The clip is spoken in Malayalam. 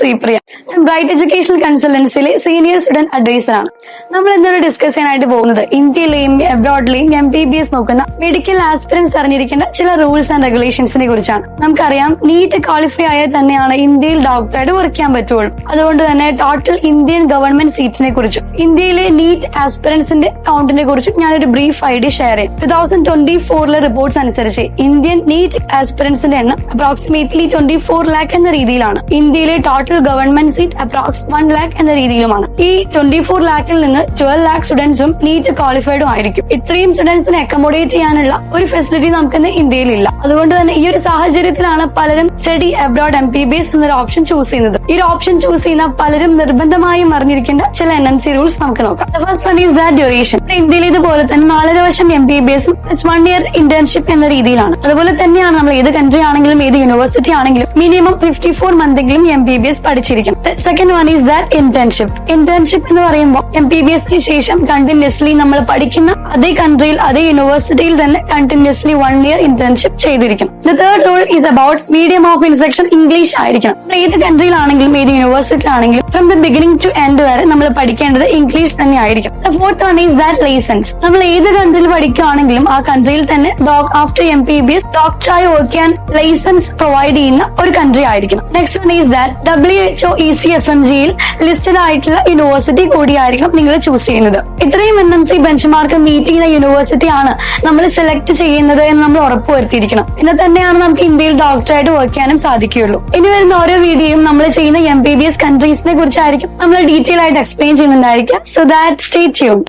ശ്രീപ്രിയ. ബ്രൈറ്റ് എഡ്യൂക്കേഷണൽ കൺസൾട്ടൻസിയിലെ സീനിയർ സ്റ്റുഡന്റ് അഡ്വൈസർ ആണ്. നമ്മൾ ഇന്നൊരു ഡിസ്കസ് ചെയ്യാനായിട്ട് പോകുന്നത് ഇന്ത്യയിലെയും അബ്രോഡിലെയും MBBS നോക്കുന്ന മെഡിക്കൽ ആസ്പിറൻസ് അറിഞ്ഞിരിക്കേണ്ട ചില റൂൾസ് ആൻഡ് റെഗുലേഷൻസിനെ കുറിച്ചാണ്. നമുക്കറിയാം, നീറ്റ് ക്വാളിഫൈ ആയാൽ തന്നെയാണ് ഇന്ത്യയിൽ ഡോക്ടറായിട്ട് വർക്ക് ചെയ്യാൻ പറ്റുള്ളൂ. അതുകൊണ്ട് തന്നെ ടോട്ടൽ ഇന്ത്യൻ ഗവൺമെന്റ് സീറ്റിനെ കുറിച്ചും ഇന്ത്യയിലെ നീറ്റ് ആസ്പിറൻസിന്റെ കൗണ്ടിനെ കുറിച്ചും ഞാനൊരു ബ്രീഫ് ഐഡിയ ഷെയർ ചെയ്യും. 2024 റിപ്പോർട്ട്സ് അനുസരിച്ച് ഇന്ത്യൻ നീറ്റ് ആസ്പിറൻസിന്റെ എണ്ണം അപ്രോക്സിമേറ്റ്ലി 24 ലാക്ക് എന്ന രീതിയിലാണ്. ഇന്ത്യയിലെ total government seat approx 1 lakh എന്ന രീതിയിലുമാണ്. ഈ 24 ലാക്കിൽ നിന്ന് 12 ലാക്ക് സ്റ്റുഡൻസും നീറ്റ് ക്വാളിഫൈഡും ആയിരിക്കും. ഇത്രയും സ്റ്റുഡൻസിനെ അക്കോമഡേറ്റ് ചെയ്യാനുള്ള ഒരു ഫെസിലിറ്റി നമുക്കിന്ന് ഇന്ത്യയിലില്ല. അതുകൊണ്ട് തന്നെ ഈ ഒരു സാഹചര്യത്തിലാണ് പലരും സ്റ്റഡി അബ്രോഡ് MBBS എന്നൊരു ഓപ്ഷൻ ചൂസ് ചെയ്യുന്നത്. ഈ ഒരു ഓപ്ഷൻ ചൂസ് ചെയ്യുന്ന പലരും നിർബന്ധമായും അറിഞ്ഞിരിക്കേണ്ട ചില NMC റൂൾസ് നമുക്ക് നോക്കാം. The first one is that duration. ഇന്ത്യയിൽ ഇതുപോലെ തന്നെ 4 വർഷം MBBS 1 ഇയർ ഇന്റേൺഷിപ്പ് എന്ന രീതിയിലാണ്. അതുപോലെ തന്നെയാണ് നമ്മൾ ഏത് കൺട്രി ആണെങ്കിലും ഏത് യൂണിവേഴ്സിറ്റി ആണെങ്കിലും മിനിമം 54 മന്തെങ്കിലും MBBS പഠിച്ചിരിക്കണം. Second one is that internship. Internship എന്ന് പറയുമ്പോൾ MBBSക്ക് ശേഷം കണ്ടിന്യൂസ്ലി നമ്മൾ പഠിക്കുന്ന അതേ കൺട്രിയിൽ അതേ യൂണിവേഴ്സിറ്റിയിൽ തന്നെ കണ്ടിന്യൂസ്ലി 1 ഇയർ ഇന്റേൺഷിപ്പ് ചെയ്തിരിക്കണം. The third rule is about medium of instruction English ആയിരിക്കണം. ഏത് കൺട്രിയിലാണെങ്കിലും ഏത് യൂണിവേഴ്സിറ്റി ആണെങ്കിലും from the beginning to end വരെ നമ്മൾ പഠിക്കേണ്ടത് ഇംഗ്ലീഷ് തന്നെ ആയിരിക്കും. The fourth one is that license. നമ്മൾ ഏത് കൺട്രിയിൽ പഠിക്കുകയാണെങ്കിലും ആ കൺട്രിയിൽ തന്നെ ആഫ്റ്റർ MBBS ഡോക്ടറായി വർക്ക് ചെയ്യാൻ ലൈസൻസ് പ്രൊവൈഡ് ചെയ്യുന്ന ഒരു കൺട്രി ആയിരിക്കണം. Next one is that WHO ECFMGയിൽ ലിസ്റ്റഡ് ആയിട്ടുള്ള യൂണിവേഴ്സിറ്റി കൂടിയായിരിക്കണം നിങ്ങൾ ചൂസ് ചെയ്യുന്നത്. ഇത്രയും NMC ബെഞ്ച്മാർക്ക് മീറ്റ് ചെയ്യുന്ന യൂണിവേഴ്സിറ്റി ആണ് നമ്മൾ സെലക്ട് ചെയ്യുന്നത് എന്ന് നമ്മൾ ഉറപ്പുവരുത്തിയിരിക്കണം. എന്നാൽ തന്നെയാണ് നമുക്ക് ഇന്ത്യയിൽ ഡോക്ടറായിട്ട് വർക്ക് ചെയ്യാനും സാധിക്കുകയുള്ളൂ. ഇനി വരുന്ന ഓരോ വീഡിയോയും നമ്മൾ ചെയ്യുന്ന MBBS കൺട്രീസിനെ കുറിച്ചായിരിക്കും നമ്മൾ ഡീറ്റെയിൽ ആയിട്ട് എക്സ്പ്ലെയിൻ ചെയ്യുന്നുണ്ടായിരിക്കും. So that stay tuned.